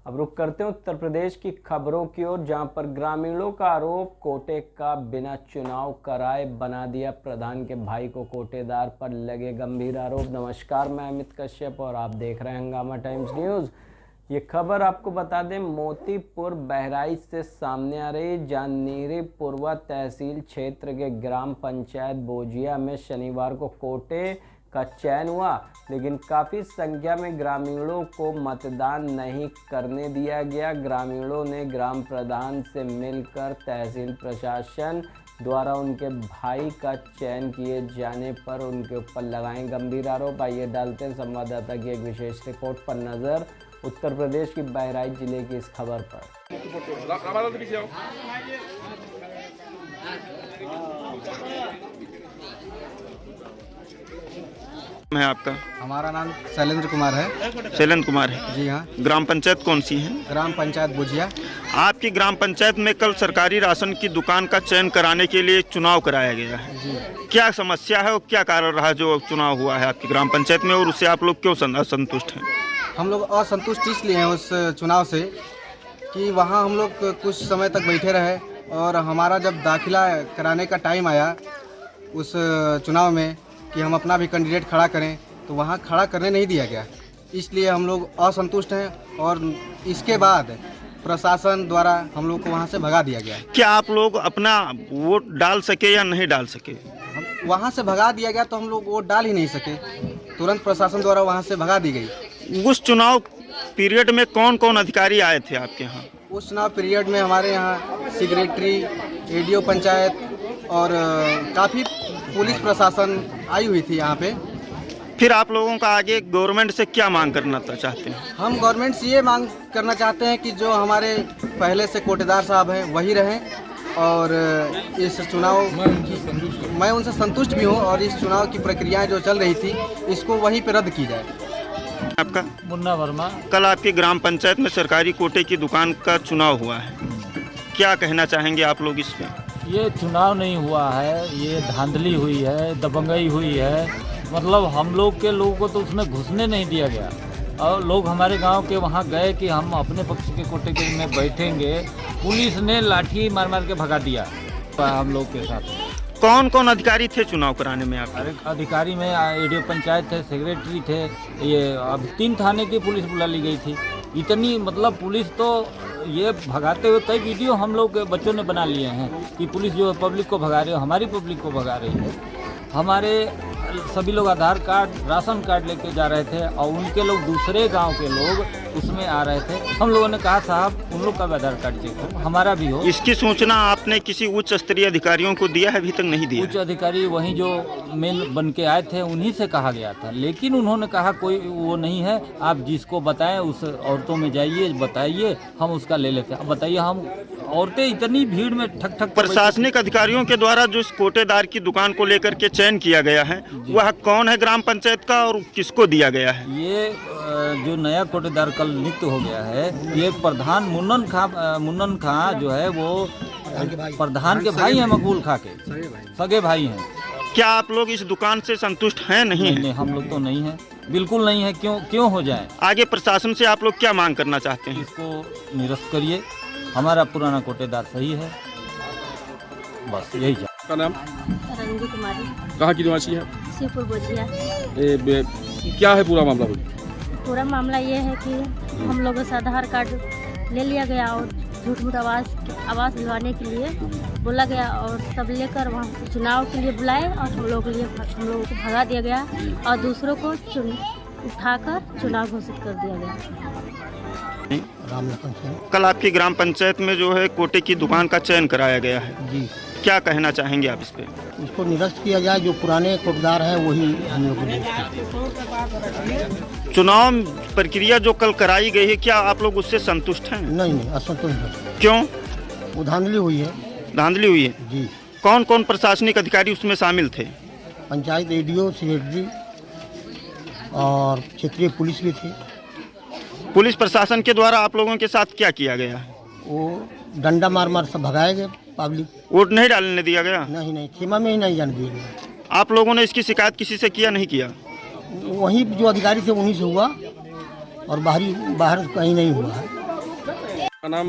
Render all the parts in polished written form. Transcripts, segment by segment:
अब रुख करते हैं उत्तर प्रदेश की खबरों की ओर, जहां पर ग्रामीणों का आरोप, कोटे का बिना चुनाव कराए बना दिया प्रधान के भाई को कोटेदार पर लगे गंभीर आरोप। नमस्कार, मैं अमित कश्यप और आप देख रहे हैं हंगामा टाइम्स न्यूज़। ये खबर आपको बता दें मोतीपुर बहराइच से सामने आ रही, जहां नीरी पूर्वा तहसील क्षेत्र के ग्राम पंचायत बोजिया में शनिवार को कोटे का चयन हुआ, लेकिन काफ़ी संख्या में ग्रामीणों को मतदान नहीं करने दिया गया। ग्रामीणों ने ग्राम प्रधान से मिलकर तहसील प्रशासन द्वारा उनके भाई का चयन किए जाने पर उनके ऊपर लगाए गंभीर आरोप। आइए डालते हैं संवाददाता की एक विशेष रिपोर्ट पर नज़र, उत्तर प्रदेश की बहराइच जिले की इस खबर पर। है आपका? हमारा नाम शैलेंद्र कुमार है। शैलेंद्र कुमार है जी हाँ। ग्राम पंचायत कौन सी है? ग्राम पंचायत बुझिया। आपकी ग्राम पंचायत में कल सरकारी राशन की दुकान का चयन कराने के लिए चुनाव कराया गया है जी। क्या समस्या है और क्या कारण रहा जो चुनाव हुआ है आपकी ग्राम पंचायत में, और उससे आप लोग क्यों असंतुष्ट हैं? हम लोग असंतुष्ट इसलिए हैं उस चुनाव से कि वहाँ हम लोग कुछ समय तक बैठे रहे और हमारा जब दाखिला कराने का टाइम आया उस चुनाव में कि हम अपना भी कैंडिडेट खड़ा करें, तो वहाँ खड़ा करने नहीं दिया गया। इसलिए हम लोग असंतुष्ट हैं और इसके बाद प्रशासन द्वारा हम लोग को वहाँ से भगा दिया गया। क्या आप लोग अपना वोट डाल सके या नहीं डाल सके? हम वहाँ से भगा दिया गया तो हम लोग वोट डाल ही नहीं सके, तुरंत प्रशासन द्वारा वहाँ से भगा दी गई। उस चुनाव पीरियड में कौन कौन अधिकारी आए थे आपके यहाँ? उस चुनाव पीरियड में हमारे यहाँ सेक्रेटरी, एडीओ पंचायत और काफ़ी पुलिस प्रशासन आई हुई थी यहाँ पे। फिर आप लोगों का आगे गवर्नमेंट से क्या मांग करना चाहते हैं? हम गवर्नमेंट से ये मांग करना चाहते हैं कि जो हमारे पहले से कोटेदार साहब हैं वही रहें और इस चुनाव मैं उनसे संतुष्ट भी हूँ और इस चुनाव की प्रक्रियाएं जो चल रही थी इसको वहीं पे रद्द की जाए। आपका? मुन्ना वर्मा। कल आपकी ग्राम पंचायत में सरकारी कोटे की दुकान का चुनाव हुआ है, क्या कहना चाहेंगे आप लोग इस पे? ये चुनाव नहीं हुआ है, ये धांधली हुई है, दबंगई हुई है। मतलब हम लोग के लोगों को तो उसमें घुसने नहीं दिया गया और लोग हमारे गांव के वहां गए कि हम अपने पक्ष के कोटे के में बैठेंगे, पुलिस ने लाठी मार मार के भगा दिया हम लोग के साथ। कौन कौन अधिकारी थे चुनाव कराने में आप? अरे अधिकारी में एडीओ पंचायत थे, सेक्रेटरी थे, ये अब 3 थाने की पुलिस बुला ली गई थी। इतनी मतलब पुलिस तो ये भगाते हुए कई वीडियो हम लोग के बच्चों ने बना लिए हैं कि पुलिस जो है पब्लिक को भगा रही है, हमारी पब्लिक को भगा रही है। हमारे सभी लोग आधार कार्ड, राशन कार्ड लेके जा रहे थे और उनके लोग, दूसरे गांव के लोग उसमें आ रहे थे। हम लोगों ने कहा साहब उन लोग का भी आधार कार्ड चेक हो, हमारा भी हो। इसकी सूचना आपने किसी उच्च स्तरीय अधिकारियों को दिया है? अभी तक नहीं दिया। उच्च अधिकारी वहीं जो मेन बन के आए थे उन्हीं से कहा गया था, लेकिन उन्होंने कहा कोई वो नहीं है, आप जिसको बताएं उस औरतों में जाइए, बताइए, हम उसका ले लेते हैं। अब बताइए, हम औरतें इतनी भीड़ में ठक ठक। प्रशासनिक अधिकारियों के द्वारा जो इस कोटेदार की दुकान को लेकर के चयन किया गया है वह कौन है ग्राम पंचायत का और किसको दिया गया है? ये जो नया कोटेदार कल नियुक्त हो गया है, ये प्रधान मुन्नन खां जो है वो प्रधान के भाई हैं, मकबूल खां के सगे भाई हैं। क्या आप लोग इस दुकान से संतुष्ट हैं? नहीं, हम लोग तो नहीं हैं, बिल्कुल नहीं है। क्यों हो जाए? आगे प्रशासन से आप लोग क्या मांग करना चाहते हैं? इसको निरस्त करिए, हमारा पुराना कोटेदार सही है, बस यही चाहिए। का नाम? रंगी कुमारी। कहाँ की निवासी है? शिवपुर बोजिया। क्या है पूरा मामला? पूरा मामला ये है कि हम लोगों से आधार कार्ड ले लिया गया और झूठ आवास दिलवाने के लिए बोला गया और सब लेकर वहाँ से चुनाव के लिए बुलाए और हम लोगों को भगा दिया गया और दूसरों को उठाकर चुनाव घोषित कर दिया गया। कल आपकी ग्राम पंचायत में जो है कोटे की दुकान का चयन कराया गया है जी, क्या कहना चाहेंगे आप इस पे? इसको निरस्त किया जाए, जो पुराने कोटेदार हैं वही हम लोग को। चुनाव प्रक्रिया जो कल कराई गई है, क्या आप लोग उससे संतुष्ट हैं? नहीं, असंतुष्ट है। क्यों? वो धांधली हुई है। धांधली हुई है जी। कौन कौन प्रशासनिक अधिकारी उसमें शामिल थे? पंचायत एडीओ, सेक्रेटरी और क्षेत्रीय पुलिस भी थी। पुलिस प्रशासन के द्वारा आप लोगों के साथ क्या किया गया? वो डंडा मार मार सब भगाए गए पब्लिक। वोट नहीं डालने दिया गया? नहीं, खेमा में ही नहीं जाने दिया गया। आप लोगों ने इसकी शिकायत किसी से किया नहीं किया? वहीं जो अधिकारी थे उन्हीं से हुआ और बाहर कहीं नहीं हुआ है। का नाम?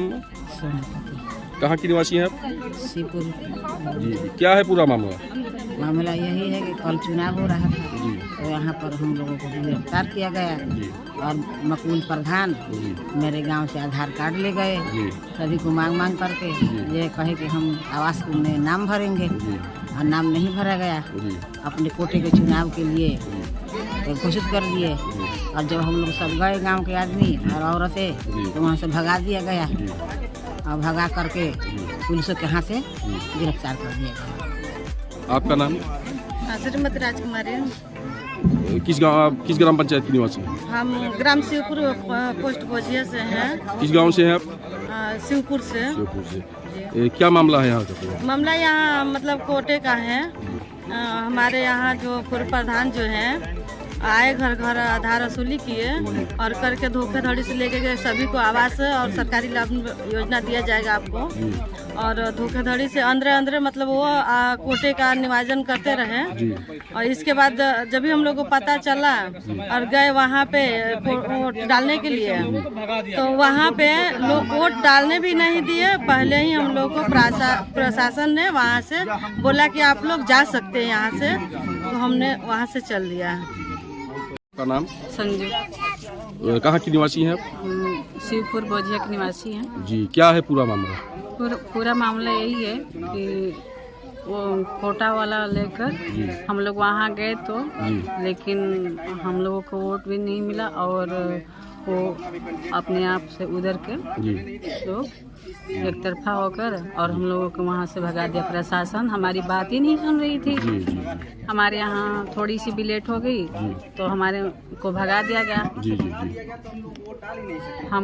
कहाँ की निवासी हैं आप? शिवपुर। जी जी, क्या है पूरा मामला? मामला यही है कि कल चुनाव हो रहा था जी तो यहाँ पर हम लोगों को गिरफ्तार किया गया जी और मकबूल प्रधान जी मेरे गांव से आधार कार्ड ले गए, जी सभी को मांग करके ये कहे कि हम आवास में नाम भरेंगे जी और नाम नहीं भरा गया। जी अपने कोटे के चुनाव के लिए तो घोषित कर दिए और जब हम लोग सब गए गांव के आदमी और औरतें तो वहाँ से भगा दिया गया और भगा करके पुलिसों के हाथ से गिरफ्तार कर दिया गया। आपका नाम? श्रीमती राजकुमारी। किस ग्राम पंचायत की निवासी हैं? हम ग्राम शिवपुर पोस्ट बोझिया से हैं। किस गांव से हैं आप? शिवपुर से। शिवपुर से। क्या मामला है यहाँ का? मामला यहाँ मतलब कोटे का है। हमारे यहाँ जो पूर्व प्रधान जो हैं आए घर घर आधार वसूली किए और करके धोखाधड़ी से लेके गए सभी को आवास और सरकारी लाभ योजना दिया जाएगा आपको और धोखाधड़ी से अंदर मतलब वो कोटे का निवाजन करते रहे और इसके बाद जब भी हम लोग को पता चला और गए वहाँ पे वोट डालने के लिए तो वहाँ पे लोग वोट डालने भी नहीं दिए। पहले ही हम लोग को प्रशासन ने वहाँ से बोला कि आप लोग जा सकते हैं यहाँ से, तो हमने वहाँ से चल दिया। का नाम? संजू। कहाँ की निवासी हैं आप? शिवपुर बोझिया के निवासी हैं। जी, क्या है पूरा मामला? पूरा मामला यही है कि वो कोटा वाला लेकर हम लोग वहाँ गए तो लेकिन हम लोगों को वोट भी नहीं मिला और वो अपने आप से उधर के तो एक तरफा होकर और हम लोगों को वहाँ से भगा दिया। प्रशासन हमारी बात ही नहीं सुन रही थी। हमारे यहाँ थोड़ी सी भी लेट हो गई तो हमारे को भगा दिया गया। हम